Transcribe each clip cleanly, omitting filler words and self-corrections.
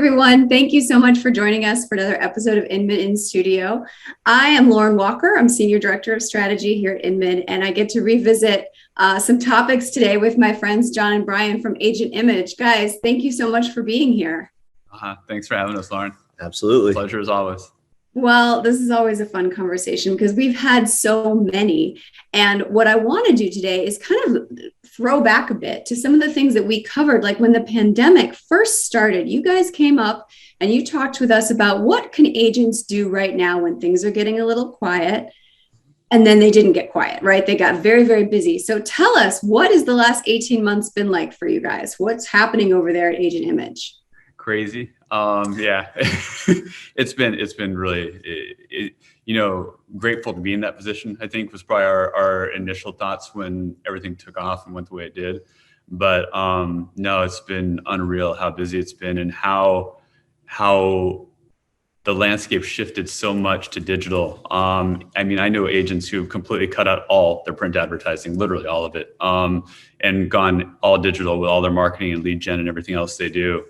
everyone. Thank you so much for joining us for another episode of Inman In Studio. I am Lauren Walker. I'm Senior Director of Strategy here at Inman, and I get to revisit some topics today with my friends Jon and Brian from Agent Image. Guys, thank you so much for being here. Thanks for having us, Lauren. Absolutely. Pleasure as always. Well, this is always a fun conversation because we've had so many. And what I want to do today is kind of throw back a bit to some of the things that we covered. Like when the pandemic first started, you guys came up and you talked with us about what can agents do right now when things are getting a little quiet. And then they didn't get quiet, right? They got very, very busy. So tell us, what has the last 18 months been like for you guys? What's happening over there at Agent Image? Crazy. Yeah, it's been really, grateful to be in that position. I think was probably our initial thoughts when everything took off and went the way it did. But no, it's been unreal how busy it's been and how the landscape shifted so much to digital. I know agents who completely cut out all their print advertising, literally all of it, and gone all digital with all their marketing and lead gen and everything else they do.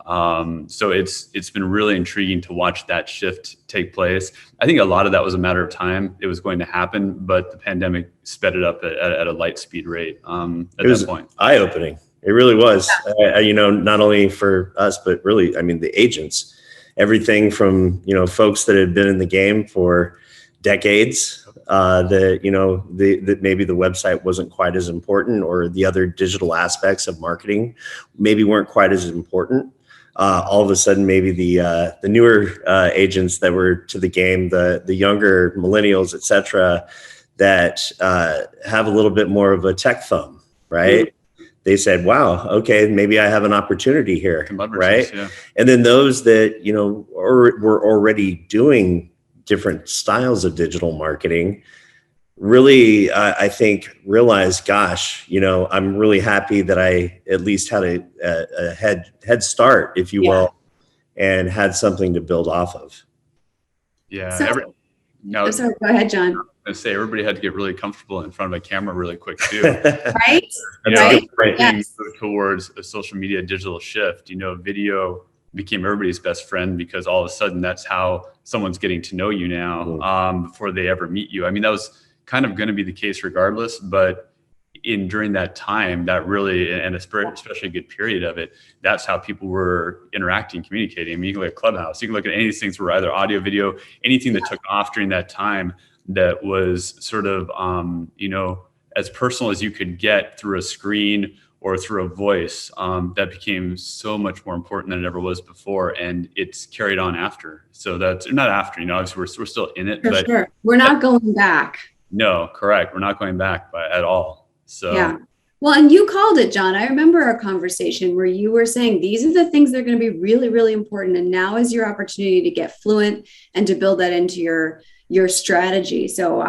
So it's been really intriguing to watch that shift take place. I think a lot of that was a matter of time. It was going to happen, but the pandemic sped it up at a light speed rate at that point. Eye-opening. It really was, not only for us, but really, the agents, everything from, folks that had been in the game for decades, that maybe the website wasn't quite as important, or the other digital aspects of marketing maybe weren't quite as important. All of a sudden, maybe the newer agents that were to the game, the younger millennials, et cetera, that have a little bit more of a tech thumb, right? Mm-hmm. They said, wow, okay, maybe I have an opportunity here, right? Yeah. And then those that, were already doing different styles of digital marketing really, I think, realized, gosh, I'm really happy that I at least had a head start, if you will, and had something to build off of. Yeah. Sorry, go ahead, Jon. I say everybody had to get really comfortable in front of a camera really quick too. Right? Right. Yes. Towards a social media digital shift, video became everybody's best friend because all of a sudden that's how someone's getting to know you now, before they ever meet you. That was kind of going to be the case regardless, but during that time, that really, and especially a good period of it, that's how people were interacting, communicating. You can look at Clubhouse, you can look at any of these things were either audio, video, anything that took off during that time that was sort of, as personal as you could get through a screen or through a voice, that became so much more important than it ever was before. And it's carried on after. So that's not after, obviously we're still in it. For sure. We're not going back. No, correct. We're not going back at all. So yeah. Well, and you called it, Jon. I remember our conversation where you were saying these are the things that are going to be really, really important. And now is your opportunity to get fluent and to build that into your strategy. So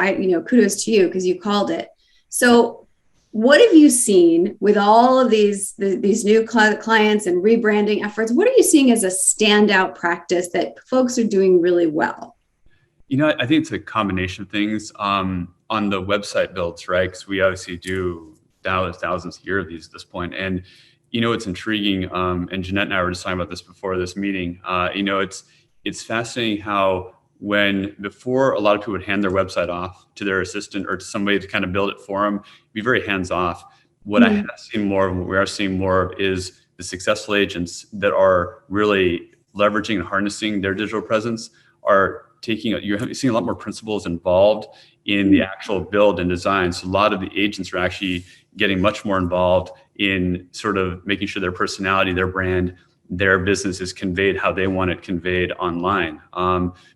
kudos to you because you called it. So what have you seen with all of these new clients and rebranding efforts? What are you seeing as a standout practice that folks are doing really well? I think it's a combination of things on the website builds, right? Because we obviously do thousands a year of these at this point. And, it's intriguing. And Jeanette and I were just talking about this before this meeting. It's fascinating how before a lot of people would hand their website off to their assistant or to somebody to kind of build it for them, be very hands off. What I have seen more of, what we are seeing more of is the successful agents that are really leveraging and harnessing their digital presence are you're seeing a lot more principals involved in the actual build and design. So a lot of the agents are actually getting much more involved in sort of making sure their personality, their brand, their business is conveyed how they want it conveyed online.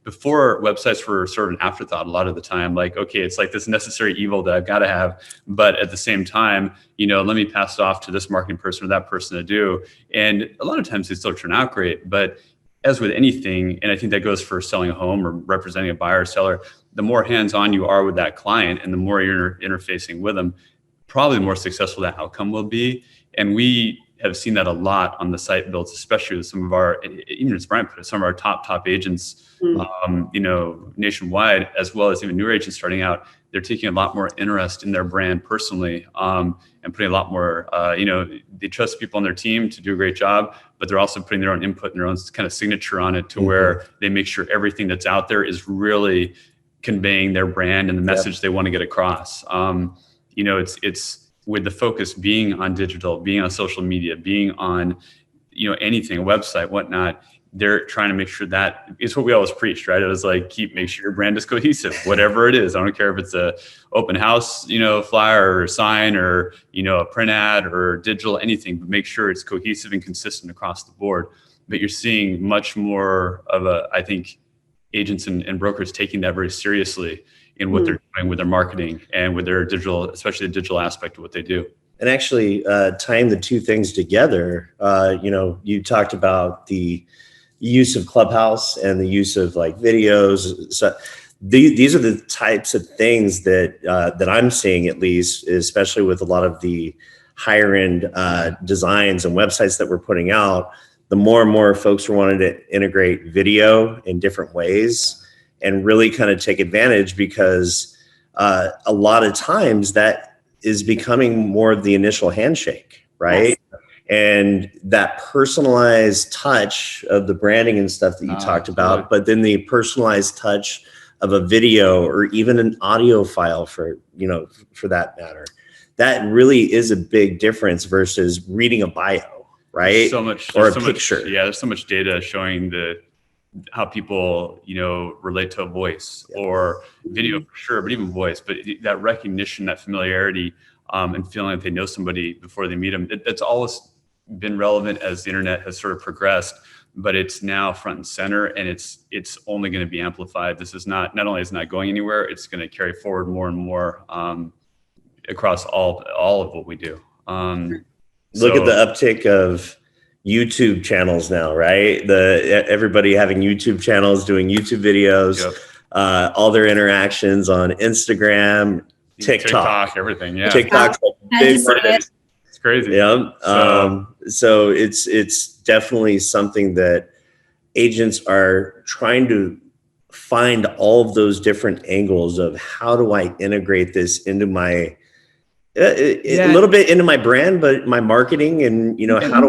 Before, websites were sort of an afterthought a lot of the time, like, okay, it's like this necessary evil that I've got to have. But at the same time, let me pass it off to this marketing person or that person to do. And a lot of times they still turn out great, but as with anything, and I think that goes for selling a home or representing a buyer or seller, the more hands-on you are with that client and the more you're interfacing with them, probably the more successful that outcome will be. And we have seen that a lot on the site builds, especially with some of our, even as Brian put it, some of our top agents, nationwide, as well as even newer agents starting out. They're taking a lot more interest in their brand personally, and putting a lot more, they trust people on their team to do a great job, but they're also putting their own input and their own kind of signature on it to where they make sure everything that's out there is really conveying their brand and the message they want to get across. It's with the focus being on digital, being on social media, being on, anything, a website, whatnot. They're trying to make sure that it's what we always preached, right? It was like, make sure your brand is cohesive, whatever it is. I don't care if it's a open house, flyer or sign or, a print ad or digital, anything, but make sure it's cohesive and consistent across the board. But you're seeing much more of I think agents and brokers taking that very seriously in what they're doing with their marketing and with their digital, especially the digital aspect of what they do. And actually tying the two things together, you talked about the use of Clubhouse and the use of like videos. So these are the types of things that I'm seeing, at least, especially with a lot of the higher end designs and websites that we're putting out. The more and more folks are wanting to integrate video in different ways and really kind of take advantage, because a lot of times that is becoming more of the initial handshake, right? Yes. And that personalized touch of the branding and stuff that you talked about, but then the personalized touch of a video or even an audio file for that matter, that really is a big difference versus reading a bio, right? Or a picture. There's so much data showing how people, relate to a voice or video for sure, but even voice, but that recognition, that familiarity, and feeling like they know somebody before they meet them, it's always been relevant as the internet has sort of progressed, but it's now front and center, and it's only going to be amplified. This is not only is it not going anywhere, it's going to carry forward more and more across all of what we do. Look at the uptick of YouTube channels now, right? Everybody having YouTube channels, doing YouTube videos, all their interactions on Instagram, TikTok, everything. Yeah, TikTok's a big part of it. It's crazy. Yeah. So it's definitely something that agents are trying to find all of those different angles of how do I integrate this into my a little bit into my brand, but my marketing, and how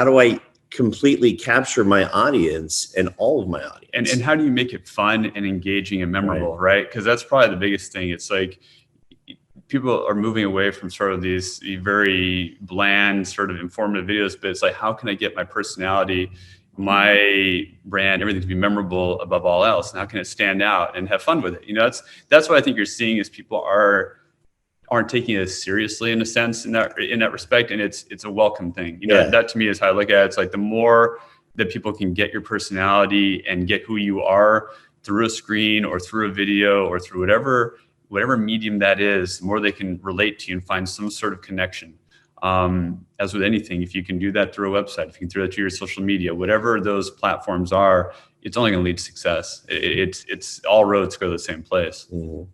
do I completely capture my audience and all of my audience, and how do you make it fun and engaging and memorable, right? Because that's probably the biggest thing. It's like people are moving away from sort of these very bland, sort of informative videos, but it's like, how can I get my personality, my brand, everything to be memorable above all else, and how can it stand out and have fun with it? That's what I think you're seeing is people aren't taking it as seriously in a sense in that respect, and it's a welcome thing. That to me is how I look at it. It's like the more that people can get your personality and get who you are through a screen or through a video or through whatever medium that is, the more they can relate to you and find some sort of connection. As with anything, if you can do that through a website, if you can do that to your social media, whatever those platforms are, it's only going to lead to success. It's all roads go to the same place. Mm-hmm.